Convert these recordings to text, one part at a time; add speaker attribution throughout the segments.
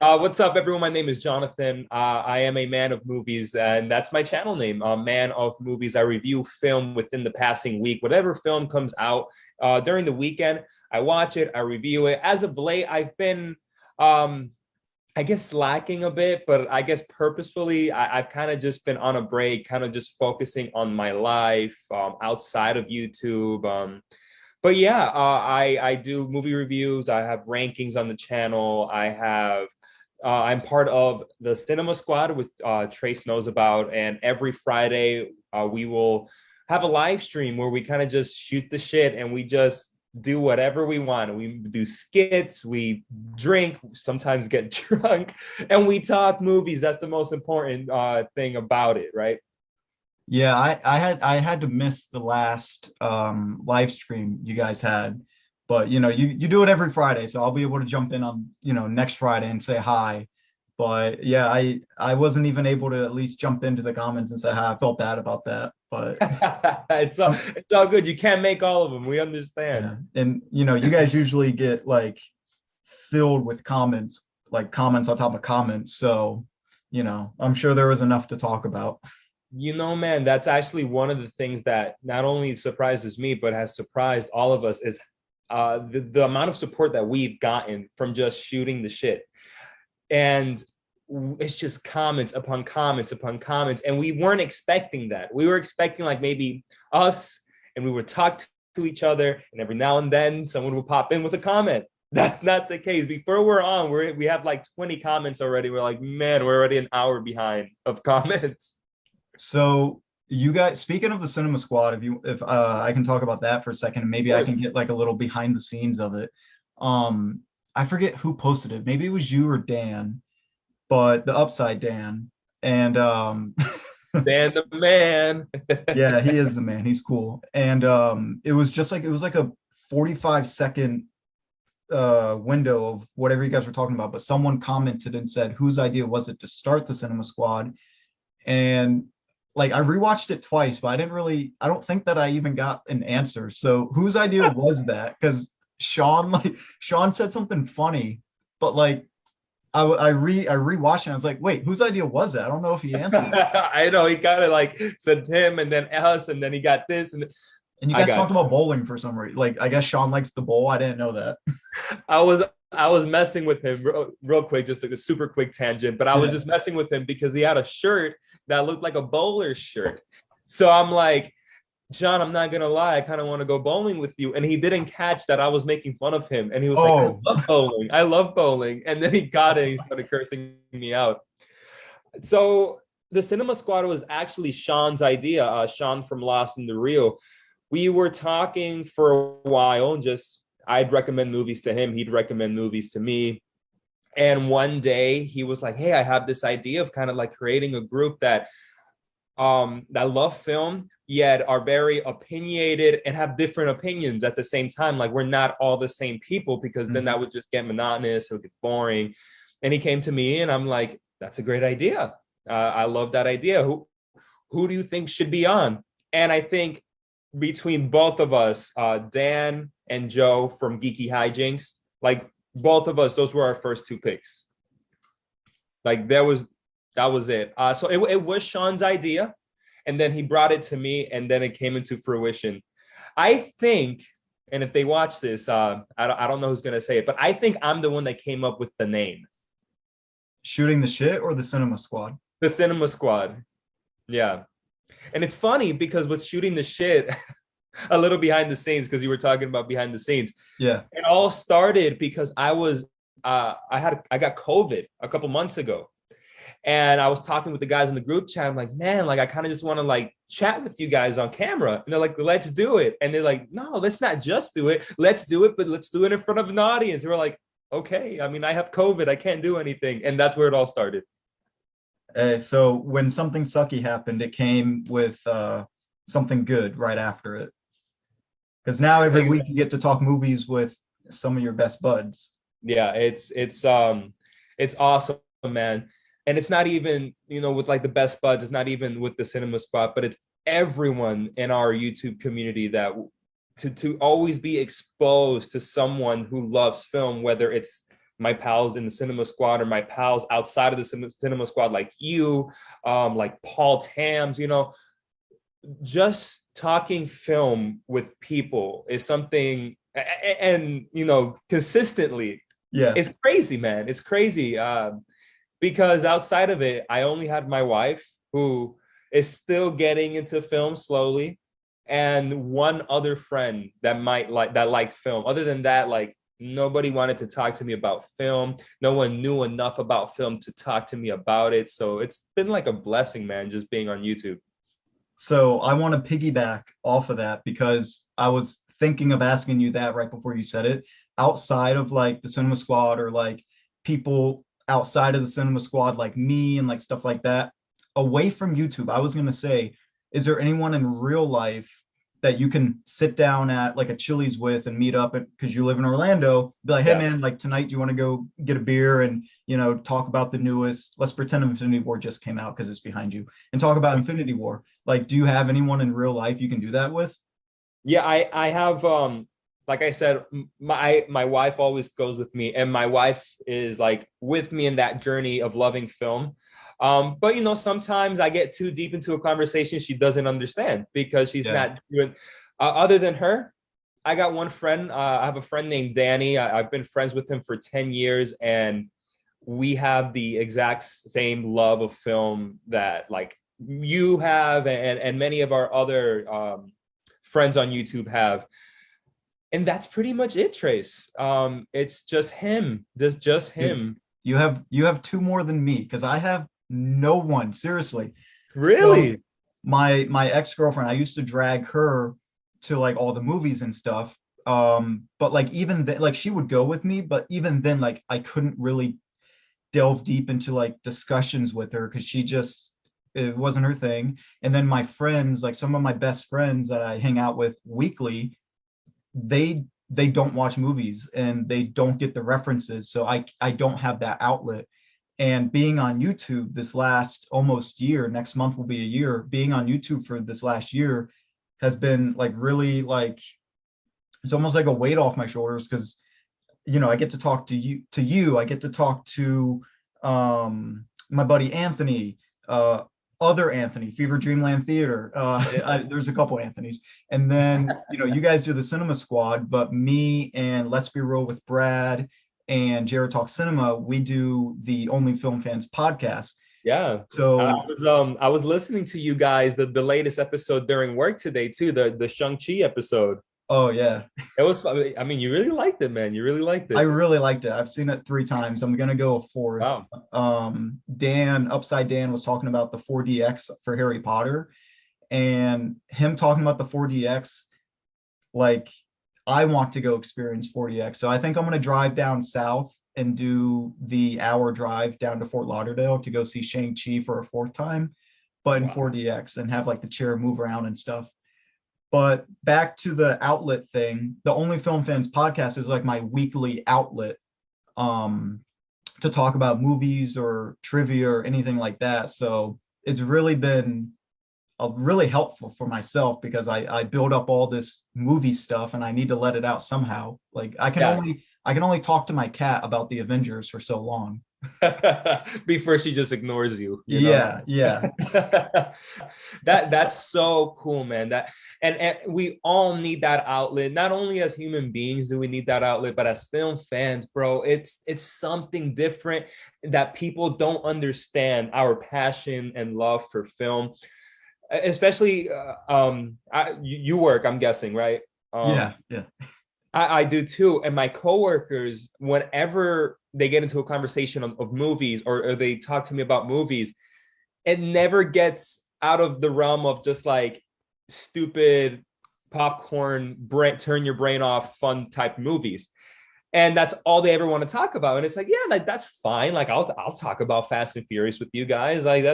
Speaker 1: What's up, everyone? My name is Jonathan. I am a man of movies, and that's my channel name, Man of Movies. I review film within the passing week. Whatever film comes out during the weekend, I watch it, I review it. As of late, I've been, um, I guess, slacking a bit, but I guess purposefully, I've kind of just been on a break, kind of just focusing on my life outside of YouTube. But yeah, I do movie reviews. I have rankings on the channel. I'm part of the Cinema Squad, with Trace knows about, and every Friday we will have a live stream where we kind of just shoot the shit and we just do whatever we want. We do skits, we drink, sometimes get drunk, and we talk movies. That's the most important thing about it, right?
Speaker 2: Yeah, I had to miss the last live stream you guys had, but you do it every Friday, so I'll be able to jump in on next Friday and say hi. But yeah, I wasn't even able to at least jump into the comments and say hi. I felt bad about that, but
Speaker 1: It's all good. You can't make all of them. We understand.
Speaker 2: yeah, and you guys usually get like filled with comments, like comments on top of comments, so I'm sure there was enough to talk about.
Speaker 1: Man, that's actually one of the things that not only surprises me, but has surprised all of us is the amount of support that we've gotten from just shooting the shit. And it's just comments upon comments upon comments. And we weren't expecting that. We were expecting like maybe us and we would talk to each other, and every now and then someone would pop in with a comment. That's not the case. Before we're on, we have like 20 comments already. We're like, man, we're already an hour behind of comments.
Speaker 2: So you guys, speaking of the Cinema Squad, if I can talk about that for a second, and maybe I can get like a little behind the scenes of it. Um, I forget who posted it. Maybe it was you or Dan, but the Upside Dan. And
Speaker 1: Dan the man.
Speaker 2: yeah, he is the man. He's cool. And it was like a 45-second window of whatever you guys were talking about, but someone commented and said, whose idea was it to start the Cinema Squad? And like I rewatched it twice, but I don't think that I even got an answer. So whose idea was that? Because Sean said something funny, but like I rewatched it and I was like, wait, whose idea was that? I don't know if he answered.
Speaker 1: I know he kind of like said him and then us, and then he got this, and
Speaker 2: And you
Speaker 1: I
Speaker 2: guys
Speaker 1: got
Speaker 2: talked about bowling for some reason. Like I guess Sean likes the bowl. I didn't know that.
Speaker 1: I was messing with him real quick, just like a super quick tangent, but I was
Speaker 2: Yeah.
Speaker 1: just messing with him because he had a shirt that looked like a bowler shirt. So I'm like, John, I'm not gonna lie, I kind of want to go bowling with you. And he didn't catch that I was making fun of him. And he was like, I
Speaker 2: Oh,
Speaker 1: love bowling. I love bowling. And then he got it and he started cursing me out. So the Cinema Squad was actually Sean's idea, Sean from Lost in the Rio. We were talking for a while, and just I'd recommend movies to him, he'd recommend movies to me. And one day he was like, hey, I have this idea of kind of like creating a group that love film yet are very opinionated and have different opinions at the same time. Like we're not all the same people, because then that
Speaker 2: mhm.
Speaker 1: would just get monotonous, it would get boring. And he came to me and I'm like, that's a great idea. I love that idea. Who do you think should be on? And I think between both of us, Dan and Joe from Geeky Hijinks, like both of us, those were our first two picks. Like that was it. So it was Sean's idea, and then he brought it to me, and then it came into fruition. I think, and if they watch this, I don't know who's gonna say it, but I think I'm the one that came up with the name,
Speaker 2: Shooting the shit or the Cinema Squad?
Speaker 1: the Cinema Squad. Yeah, and it's funny because with shooting the shit, a little behind the scenes, because you were talking about behind the scenes.
Speaker 2: Yeah.
Speaker 1: It all started because I got COVID a couple months ago. And I was talking with the guys in the group chat. I'm like, man, like I kind of just want to like chat with you guys on camera. And they're like, let's do it. And they're like, no, let's not just do it. Let's do it, but let's do it in front of an audience. And we're like, okay. I mean, I have COVID. I can't do anything. And that's where it all started.
Speaker 2: So when something sucky happened, it came with something good right after it. Because now every week you get to talk movies with some of your best buds.
Speaker 1: Yeah, it's awesome, man. And it's not even, with like the best buds, it's not even with the Cinema Squad, but it's everyone in our YouTube community that to always be exposed to someone who loves film, whether it's my pals in the Cinema Squad or my pals outside of the Cinema Squad, like you, like Paul Tams, just talking film with people is something, and consistently,
Speaker 2: Yeah.
Speaker 1: it's crazy, man. It's crazy. Because outside of it, I only had my wife, who is still getting into film slowly, and one other friend that liked film. Other than that, like, nobody wanted to talk to me about film. No one knew enough about film to talk to me about it. So it's been like a blessing, man, just being on YouTube.
Speaker 2: So I want to piggyback off of that because I was thinking of asking you that right before you said it. Outside of like the Cinema Squad or like people outside of the Cinema Squad, like me and like stuff like that, away from YouTube, I was going to say, is there anyone in real life that you can sit down at like a Chili's with and meet up because you live in Orlando, be like, hey
Speaker 1: Yeah.
Speaker 2: man, like tonight, do you want to go get a beer and, talk about the newest, let's pretend Infinity War just came out because it's behind you, and talk about Infinity War. Like, do you have anyone in real life you can do that with?
Speaker 1: Yeah, I have, like I said, my wife always goes with me, and my wife is like with me in that journey of loving film. But sometimes I get too deep into a conversation she doesn't understand because she's
Speaker 2: Yeah.
Speaker 1: not doing. Other than her, I got one friend. I have a friend named Danny. I've been friends with him for 10 years, and we have the exact same love of film that like you have, and many of our other friends on YouTube have. And that's pretty much it, Trace. It's just him. Just
Speaker 2: Dude,
Speaker 1: him.
Speaker 2: you have two more than me because I have no one, seriously. So
Speaker 1: Really?
Speaker 2: my ex-girlfriend, I used to drag her to like all the movies and stuff. But like even then, like she would go with me, but even then, like I couldn't really delve deep into like discussions with her because it wasn't her thing. And then my friends, like some of my best friends that I hang out with weekly, they don't watch movies and they don't get the references. So I don't have that outlet. And being on YouTube this last almost year, next month will be a year, being on YouTube for this last year has been like really like it's almost like a weight off my shoulders because I get to talk to you, I get to talk to my buddy Anthony, other Anthony, Fever Dreamland Theater. There's a couple Anthonys, and then you guys do the Cinema Squad, but me and Let's Be Real with Brad and Jared Talk Cinema, we do the Only Film Fans podcast.
Speaker 1: Yeah.
Speaker 2: So
Speaker 1: I was listening to you guys the latest episode during work today too, the Shang-Chi episode.
Speaker 2: oh yeah,
Speaker 1: It was I mean, you really liked it, man. You really liked
Speaker 2: I
Speaker 1: it.
Speaker 2: really liked it. I've seen it 3 times. I'm gonna go a fourth.
Speaker 1: Wow.
Speaker 2: Upside Dan was talking about the 4DX for Harry Potter, and him talking about the 4DX, like I want to go experience 4DX. So I think I'm gonna drive down south and do the hour drive down to Fort Lauderdale to go see Shang-Chi for a fourth time, but in
Speaker 1: Wow.
Speaker 2: 4DX and have like the chair move around and stuff. But back to the outlet thing, the Only Film Fans podcast is like my weekly outlet um, to talk about movies or trivia or anything like that. So it's really been really helpful for myself because I build up all this movie stuff and I need to let it out somehow. Like
Speaker 1: Yeah.
Speaker 2: I can only talk to my cat about the Avengers for so long.
Speaker 1: Before she just ignores you.
Speaker 2: Yeah, yeah,
Speaker 1: That's so cool, man. And we all need that outlet. Not only as human beings do we need that outlet, but as film fans, bro, it's something different that people don't understand our passion and love for film. Especially you work, I'm guessing, right?
Speaker 2: yeah, yeah,
Speaker 1: I do too. And my coworkers, whenever they get into a conversation of movies, or they talk to me about movies, it never gets out of the realm of just like stupid popcorn, turn your brain off, fun type movies. And that's all they ever want to talk about. And it's like, yeah, like that's fine. Like I'll talk about Fast and Furious with you guys. Like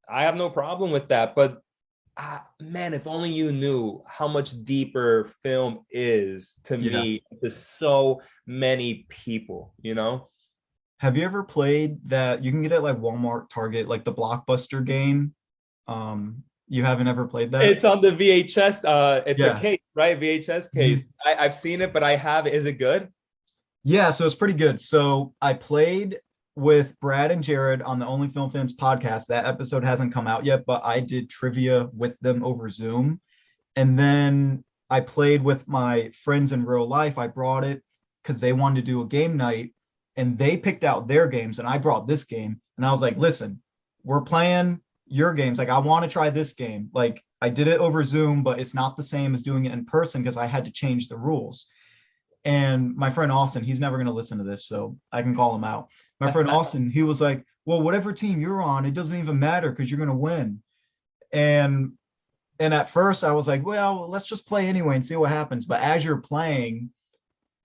Speaker 1: I have no problem with that. But man, if only you knew how much deeper film is to
Speaker 2: yeah.
Speaker 1: me, to so many people.
Speaker 2: Have you ever played that? You can get it like Walmart, Target, like the Blockbuster game. You haven't ever played that?
Speaker 1: It's on the VHS. It's a
Speaker 2: Yeah,
Speaker 1: case, right? VHS
Speaker 2: mhm.
Speaker 1: case. I've seen it, but I have. Is it good?
Speaker 2: Yeah, so it's pretty good. So I played with Brad and Jared on the Only Film Fans podcast. That episode hasn't come out yet, but I did trivia with them over Zoom. And then I played with my friends in real life. I brought it because they wanted to do a game night and they picked out their games and I brought this game. And I was like, listen, we're playing your games. Like, I want to try this game. Like, I did it over Zoom, but it's not the same as doing it in person because I had to change the rules. And my friend Austin, he's never going to listen to this, so I can call him out. My friend Austin, he was like, well, whatever team you're on, it doesn't even matter because you're going to win. And and at first I was like, well, let's just play anyway and see what happens. But as you're playing,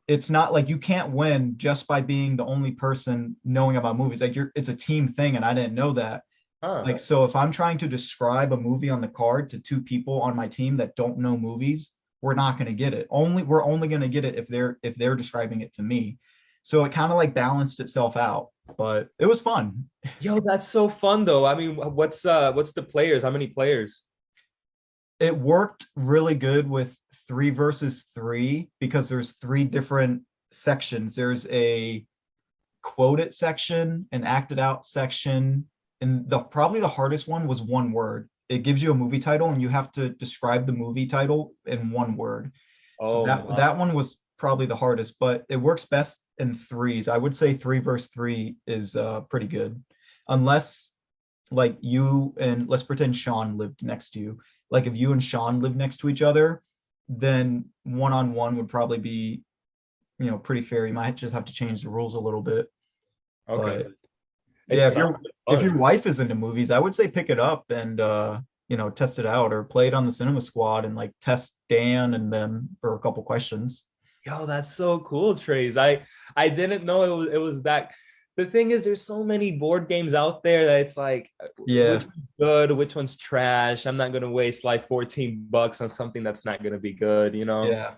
Speaker 2: it's not like you can't win just by being the only person knowing about movies. Like it's a team thing, and I didn't know that.
Speaker 1: Huh.
Speaker 2: Like, so if I'm trying to describe a movie on the card to two people on my team that don't know movies, we're not going to get it. We're only going to get it if they're describing it to me. So it kind of like balanced itself out, but it was fun.
Speaker 1: Yo, that's so fun though. I mean, what's the players? How many players?
Speaker 2: It worked really good with 3 versus 3 because there's 3 different sections. There's a quoted section, an acted out section, and the probably the hardest one was one word. It gives you a movie title and you have to describe the movie title in one word. So
Speaker 1: Oh,
Speaker 2: that one was probably the hardest, but it works best in threes. I would say 3 versus 3 is pretty good, unless like you and let's pretend Sean lived next to you. Like if you and Sean lived next to each other, then one on one would probably be, pretty fair. You might just have to change the rules a little bit.
Speaker 1: okay.
Speaker 2: But
Speaker 1: It
Speaker 2: yeah,
Speaker 1: sounds
Speaker 2: if your
Speaker 1: fun.
Speaker 2: wife is into movies, I would say pick it up and test it out or play it on the Cinema Squad and like test Dan and them for a couple questions.
Speaker 1: Yo, that's so cool, Trace. I didn't know it was that. The thing is, there's so many board games out there that it's like,
Speaker 2: Yeah.
Speaker 1: which one's good, which one's trash. I'm not gonna waste like $14 on something that's not gonna be good, you know?
Speaker 2: Yeah.